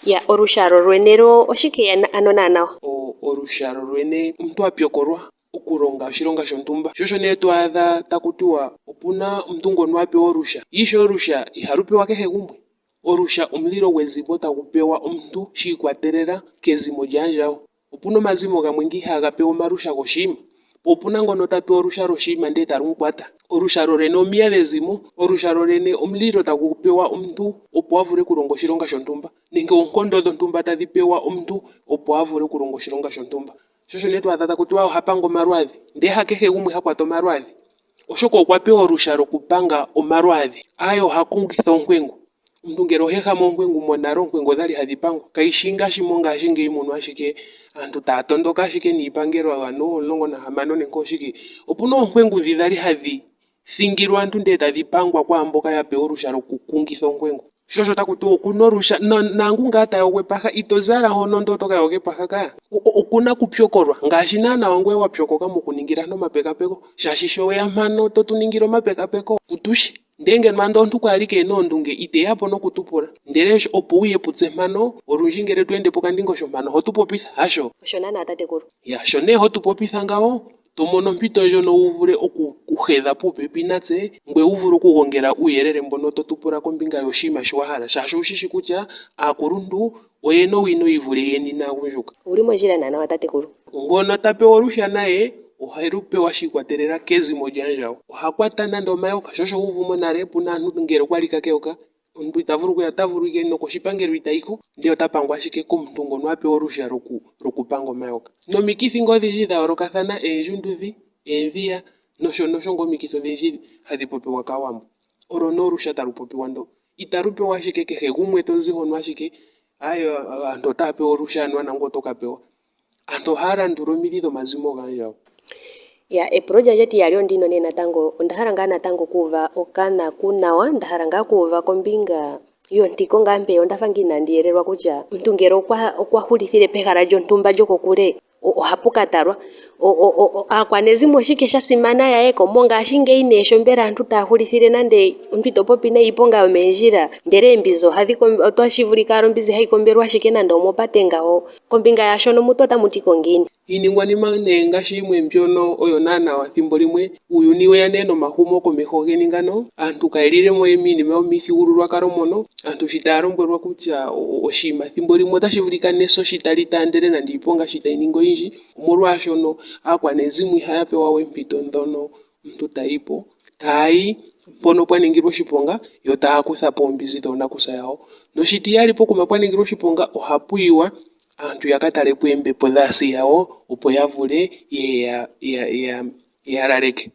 Ya olushalo lwenelo oshike ano naanawa? Olushalo lwene omuntu apyokolwa okulonga oshilonga shontumba. Sho osho nee to adha taku tiwa opuna omuntu ngono apewa olusha. Ishewe olusha ihalu pewa kehe gumwe. Olusha omulilo gwezimo tagu pewa omuntu shi ikwatelela kezimo lyaandjawo. Opuna omazimo gamwe nga ihaga pewa omalusha goshinima. Po opuna ngono ta pewa olusha lwoshinima ndele talu mu kwata. Olushalo lwene omiya dhezimo. Olushalo lwene omulilo tagu pewa omuntu opo a vule okulonga oshilonga shontumba. Nenge oonkondo dhontumba tadhi pewa omuntu opo a vule okulonga oshilonga shontumba. Sho osho nee to adha taku tiwa oha panga omalwaadhi. Ndele ha kehe gumwe ha kwata omalwaadhi. Oshoka okwa pewa olusha lwokupanga omalwaadhi. Aaye oha kondjitha onkwengo. Omuntu ngele oha ehama onkwengo monale onkwengo odhali hadhi pangwa. Kayishi ngaashi mongaashingeyi mono ashike aantu taya tondoka ashike niipangelo ano 16 nenge oshike. Opuna oonkwengo dhi dhali hadhi thingilwa aantu ndele tadhi pangwa kwaamboka ya pewa olusha lwokukungitha onkwengo. Sho osho taku tiwa okuna olusha naangu ngaa ta yogo epaha ito zala hono ndele oto ka yoga epaha kaya. Okuna okupyokolwa ngaashi naana ngoye wa pyokoka mokuningila aantu omapekapeko. Shaashi sho weya mpano to tu ningile omapekapeko kutushi. Ndele ngeno ando omuntu kwali keena oondunge iteya po nokutupula. Ndele opo wuye putse mpano olundji ngele to ende pokandingo shompano oho tu popitha hasho. Osho naana tatekulu. Ya sho nee ho tu popitha ngawo to mono ompito ndjono wu vule okuhedha puupepi natse ngoye wu vule okugongela uuyelele mbono to tu pula kombinga yoshinima shi wa hala. Shaashi owushishi kutya aakuluntu oyena owino yi vule yeni naagundjuka. Owuli mondjila naana tatekulu. Ngono ta pewa olusha naye ohelu pewa shi ikwatelela kezimo lyaandjawo. Oha kwata nande omayoka. Sho osho wu uvu monale puna aantu ngele okwali ka keyoka omuntu ita vulu okuya ota vulu ike nokoshipangelo itayiko ndele ota pangwa ashike komuntu ngono a pewa olusha lwokupanga omayoka. Nomikithi nga odhindji dha yoolokathana eenjundudhi, eemviya nosho nga omikithi odhindji hadhi popiwa kaawambo. Olo nee olusha talu popiwa ndo. Italu pewa ashike kehe gumwe tozi hono ashike aaye aantu otaya pewa olusha anuwa nangoye oto ka pewa. Aantu ohaya landula omidhi dhomazimo gaandjawo. Ya epulo lyandje tiyali ondino nee natango ondahala ngaa natango kuuva okana kunawa ndahala ngaa kuuva kombinga yontiko ngaa mpeya ondafa ngaa inandi yelelwa kutya omuntu ngele okwa hulithile pehala lyontumba lyokokule ohapu katalwa. Aakwanezimo shike sha simana yayeko mongaashingeyi nee sho mbela aantu taya hulithile nande omuntu ito popi naye iiponga yomeendjila ndele eembizi otashi vulika owala ombizi hayi kombelwa ashike nande omopate ngawo. Kombinga yaashono mutu otamu ti kongiini? Iiningwanima nee ngaashi yimwe mbyono oyo naana thimbo limwe uuyuni weya nee nomahumo komeho geni ngano aantu kayelile mo miinima yomithigululwakalo mono. Aantu shi taya lombwelwa kutya oshinima thimbo limwe otashi vulika neso shi tali taandele nande iiponga shi tayi ningi oyindji. Omolwaashono aakwanezimo ihaya pewa we mpito dhono omuntu tayipo taayi mpono pwa ningilwa oshiponga yo taya kutha po oombizi dhoonakusa yawo. Noshitiyali pokuma pwa ningilwa oshiponga ohapu yiwa aantu yaka tale po oombepo dhaasi yawo opo ya vule ya laleke.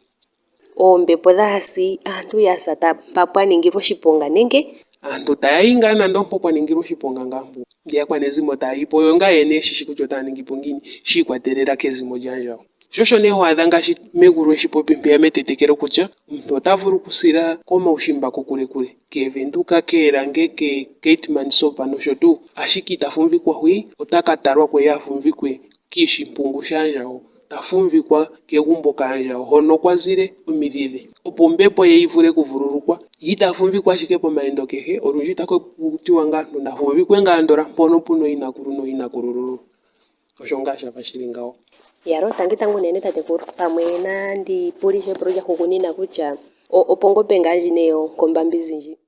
Oombepo dhaasi aantu yasa mpa pwa ningilwa oshiponga nenge? Aantu taya yi ngaa nande ompo pwa ningilwa oshiponga ngaa mpo. Ndele aakwanezimo taya yi po yo ngaa yene yeshishi kutya otaya ningi po ngiini shi ikwatelela kezimo lyaandjawo. Sho osho nee ho adha ngaashi megulu eshi popi mpeya metetekelo kutya omuntu ota vulu okusila komaushimba kokule keevenduka, keelange, kekeetmanshoop nosho tuu. Ashike ita fumvikwa hwi otaka talwa ko ye a fumvikwe kiishimpungu shaandjawo. Ta fumvikwa kegumbo kaandjawo hono kwa zile omidhi dhe. Opo ombepo ye yi vule okuvululukwa. Ye ita fumvikwa ashike pomayendo kehe olundji taku tiwa ngaa aantu na fumvikwe ngaa andola mpono puna ooinakulululu. Osho ngaa shafa shili ngawo. Yalo tangitangu unene tatekulu pamwe nandi pulithe epulo lyahugunina kutya opongombe ngaa ndji nee yoonkombambizi ndji.